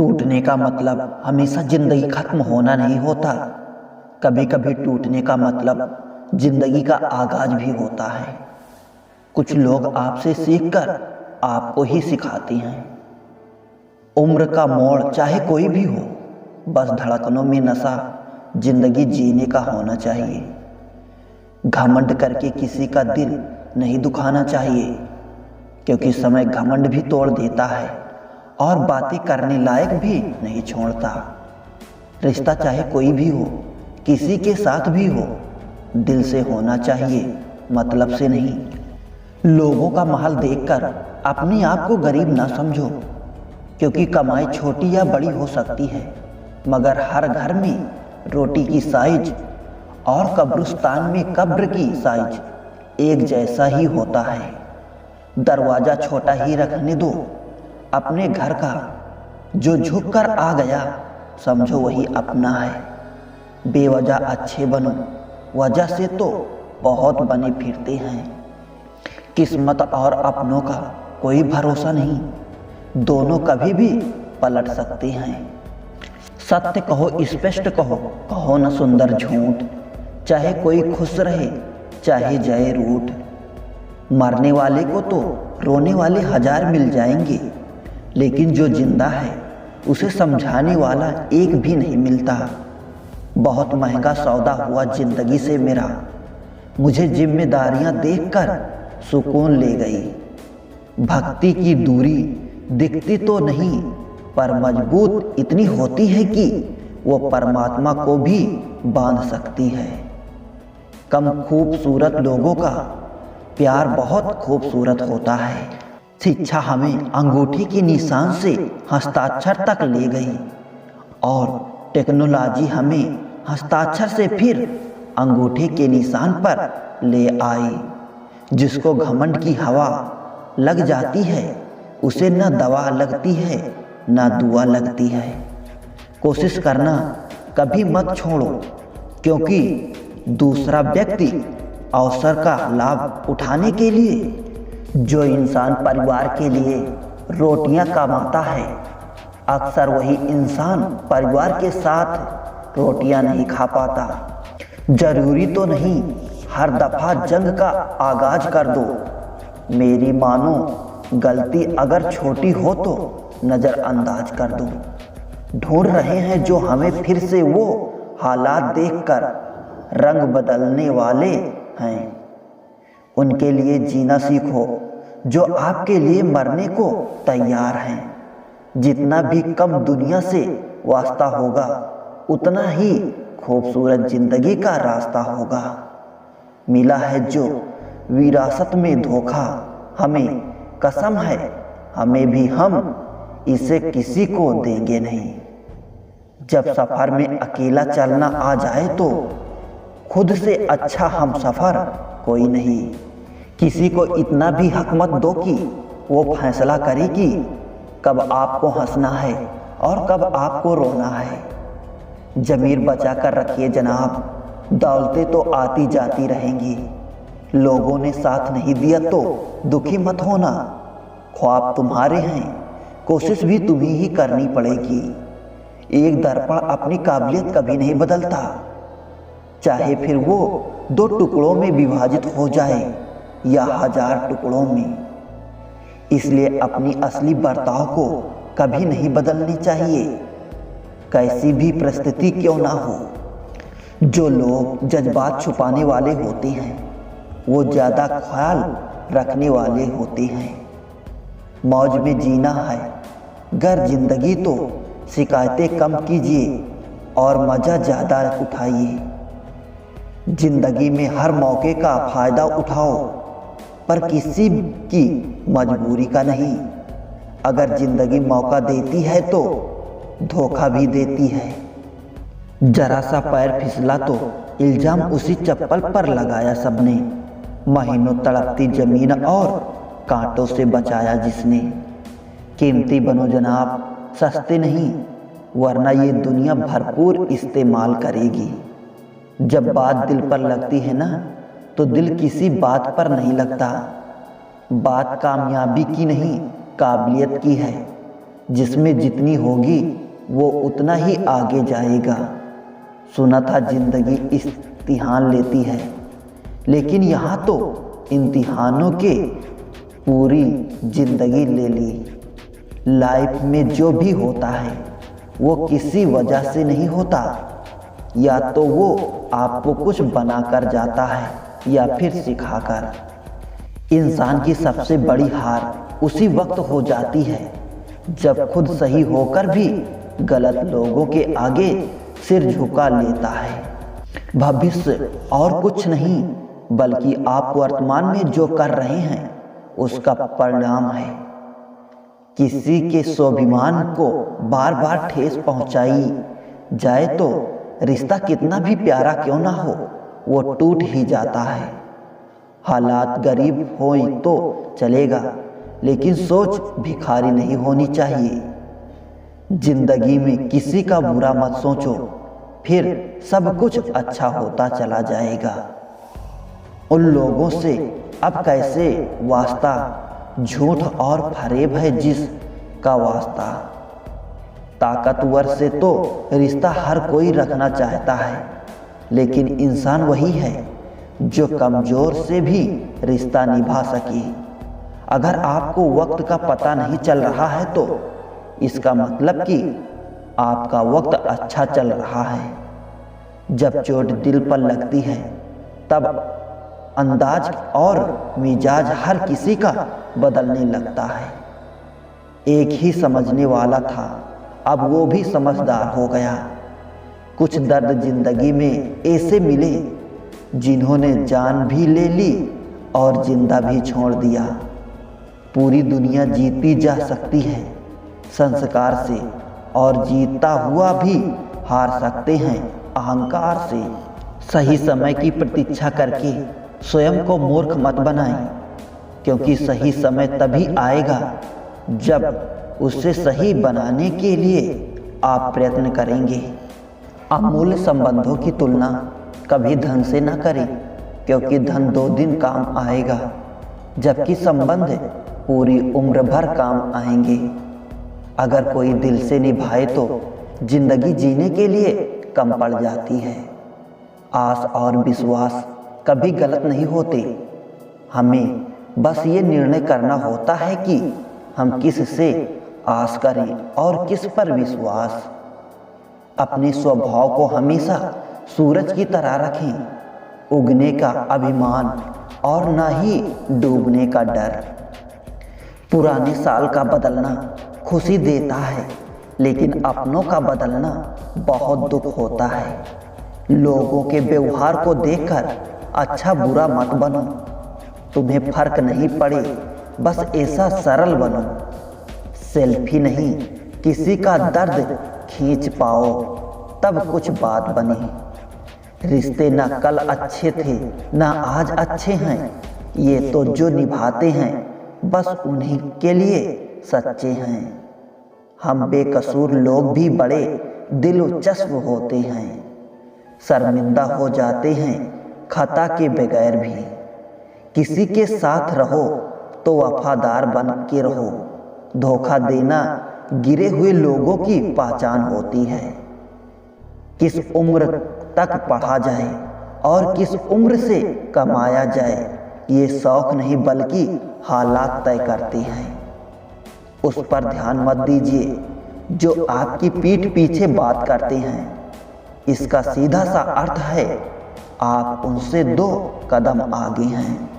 टूटने का मतलब हमेशा जिंदगी खत्म होना नहीं होता। कभी कभी टूटने का मतलब जिंदगी का आगाज भी होता है। कुछ लोग आपसे सीखकर आपको ही सिखाते हैं। उम्र का मोड़ चाहे कोई भी हो, बस धड़कनों में नशा जिंदगी जीने का होना चाहिए। घमंड करके किसी का दिल नहीं दुखाना चाहिए, क्योंकि समय घमंड भी तोड़ देता है और बातें करने लायक भी नहीं छोड़ता। रिश्ता चाहे कोई भी हो, किसी के साथ भी हो, दिल से होना चाहिए, मतलब से नहीं। लोगों का महल देखकर अपने आप को गरीब ना समझो, क्योंकि कमाई छोटी या बड़ी हो सकती है, मगर हर घर में रोटी की साइज और कब्रिस्तान में कब्र की साइज एक जैसा ही होता है। दरवाजा छोटा ही रखने दो अपने घर का, जो झुक कर आ गया समझो वही अपना है। बेवजह अच्छे बनो, वजह से तो बहुत बने फिरते हैं। किस्मत और अपनों का कोई भरोसा नहीं, दोनों कभी भी पलट सकते हैं। सत्य कहो, स्पष्ट कहो, कहो न सुंदर झूठ, चाहे कोई खुश रहे चाहे जाए रूठ। मरने वाले को तो रोने वाले हजार मिल जाएंगे, लेकिन जो जिंदा है उसे समझाने वाला एक भी नहीं मिलता। बहुत महंगा सौदा हुआ जिंदगी से मेरा, मुझे जिम्मेदारियां देखकर सुकून ले गई। भक्ति की दूरी दिखती तो नहीं, पर मजबूत इतनी होती है कि वो परमात्मा को भी बांध सकती है। कम खूबसूरत लोगों का प्यार बहुत खूबसूरत होता है। शिक्षा हमें अंगूठी के निशान से हस्ताक्षर तक ले गई, और टेक्नोलॉजी हमें हस्ताक्षर से फिर अंगूठे के निशान पर ले आई। जिसको घमंड की हवा लग जाती है, उसे न दवा लगती है न दुआ लगती है। कोशिश करना कभी मत छोड़ो, क्योंकि दूसरा व्यक्ति अवसर का लाभ उठाने के लिए, जो इंसान परिवार के लिए रोटियां कमाता है, अक्सर वही इंसान परिवार के साथ रोटियां नहीं खा पाता। जरूरी तो नहीं हर दफा जंग का आगाज कर दो। मेरी मानो, गलती अगर छोटी हो तो नजरअंदाज कर दो। ढूंढ रहे हैं जो हमें फिर से वो हालात देखकर रंग बदलने वाले हैं, उनके लिए जीना सीखो जो आपके लिए मरने को तैयार हैं। जितना भी कम दुनिया से वास्ता होगा, उतना ही खूबसूरत जिंदगी का रास्ता होगा। मिला है जो विरासत में धोखा, हमें कसम है हमें भी हम इसे किसी को देंगे नहीं। जब सफर में अकेला चलना आ जाए तो खुद से अच्छा हम सफर कोई नहीं। किसी को इतना भी हक मत दो कि वो फैसला करे कि कब आपको हंसना है और कब आपको रोना है। जमीर बचा कर रखिए जनाब, दौलतें तो आती जाती रहेंगी। लोगों ने साथ नहीं दिया तो दुखी मत होना। ख्वाब तुम्हारे हैं, कोशिश भी तुम्हें ही करनी पड़ेगी। एक दर्पण अपनी काबिलियत कभी नहीं बदलता, चाहे फिर वो 2 टुकड़ों में विभाजित हो जाए या 1000 टुकड़ों में। इसलिए अपनी असली बर्ताव को कभी नहीं बदलनी चाहिए, कैसी भी परिस्थिति क्यों ना हो। जो लोग जज्बात छुपाने वाले होते हैं, वो ज़्यादा ख्याल रखने वाले होते हैं। मौज में जीना है गर जिंदगी तो शिकायतें कम कीजिए और मज़ा ज़्यादा उठाइए। जिंदगी में हर मौके का फायदा उठाओ, पर किसी की मजबूरी का नहीं। अगर जिंदगी मौका देती है तो धोखा भी देती है। जरा सा पैर फिसला तो इल्जाम उसी चप्पल पर लगाया सबने। महीनों तड़पती जमीन और कांटों से बचाया जिसने। कीमती बनो जनाब, सस्ते नहीं, वरना ये दुनिया भरपूर इस्तेमाल करेगी। जब बात दिल पर लगती है ना, तो दिल किसी बात पर नहीं लगता। बात कामयाबी की नहीं, काबिलियत की है। जिसमें जितनी होगी वो उतना ही आगे जाएगा। सुना था जिंदगी इम्तिहान लेती है, लेकिन यहाँ तो इम्तिहानों के पूरी जिंदगी ले ली। लाइफ में जो भी होता है वो किसी वजह से नहीं होता, या तो वो आपको कुछ बनाकर जाता है या फिर सिखाकर। इंसान की सबसे बड़ी हार उसी वक्त हो जाती है जब खुद सही होकर भी गलत लोगों के आगे सिर झुका लेता है। भविष्य और कुछ नहीं बल्कि आप वर्तमान में जो कर रहे हैं उसका परिणाम है। किसी के स्वाभिमान को बार बार ठेस पहुंचाई जाए तो रिश्ता कितना भी प्यारा क्यों ना हो वो टूट ही जाता है। हालात गरीब हो तो चलेगा, लेकिन सोच भिखारी नहीं होनी चाहिए। जिंदगी में किसी का बुरा मत सोचो, फिर सब कुछ अच्छा होता चला जाएगा। उन लोगों से अब कैसे वास्ता, झूठ और फरेब है जिसका वास्ता। ताकतवर से तो रिश्ता हर कोई रखना चाहता है, लेकिन इंसान वही है जो कमज़ोर से भी रिश्ता निभा सके। अगर आपको वक्त का पता नहीं चल रहा है तो इसका मतलब कि आपका वक्त अच्छा चल रहा है। जब चोट दिल पर लगती है तब अंदाज और मिजाज हर किसी का बदलने लगता है। एक ही समझने वाला था, अब वो भी समझदार हो गया। कुछ दर्द जिंदगी में ऐसे मिले जिन्होंने जान भी ले ली और जिंदा भी छोड़ दिया। पूरी दुनिया जीती जा सकती है संस्कार से, और जीता हुआ भी हार सकते हैं अहंकार से। सही समय की प्रतीक्षा करके स्वयं को मूर्ख मत बनाएं, क्योंकि सही समय तभी आएगा जब उसे सही बनाने के लिए आप प्रयत्न करेंगे। अमूल्य संबंधों की तुलना कभी धन से न करें, क्योंकि धन 2 दिन काम आएगा, जबकि संबंध पूरी उम्र भर काम आएंगे। अगर कोई दिल से निभाए तो जिंदगी जीने के लिए कम पड़ जाती है। आस और विश्वास कभी गलत नहीं होते। हमें बस ये निर्णय करना होता है कि हम किस से आस करें और किस पर विश्वास। अपने स्वभाव को हमेशा सूरज की तरह रखें, उगने का अभिमान और ना ही डूबने का डर। पुराने साल का बदलना खुशी देता है, लेकिन अपनों का बदलना बहुत दुख होता है। लोगों के व्यवहार को देखकर अच्छा बुरा मत बनो। तुम्हें फर्क नहीं पड़े, बस ऐसा सरल बनो। सेल्फी नहीं, किसी का दर्द खींच पाओ तब कुछ बात बने। रिश्ते ना कल अच्छे थे ना आज अच्छे हैं, ये तो जो निभाते हैं बस उन्हीं के लिए सच्चे हैं। हम बेकसूर लोग भी बड़े दिलचस्प होते हैं, शर्मिंदा हो जाते हैं खता के बगैर भी। किसी के साथ रहो तो वफादार बन के रहो। धोखा देना गिरे हुए लोगों की पहचान होती है। किस उम्र तक पढ़ा जाए और किस उम्र से कमाया जाए, ये शौक नहीं बल्कि हालात तय करते हैं। उस पर ध्यान मत दीजिए जो आपकी पीठ पीछे बात करते हैं। इसका सीधा सा अर्थ है आप उनसे 2 कदम आगे हैं।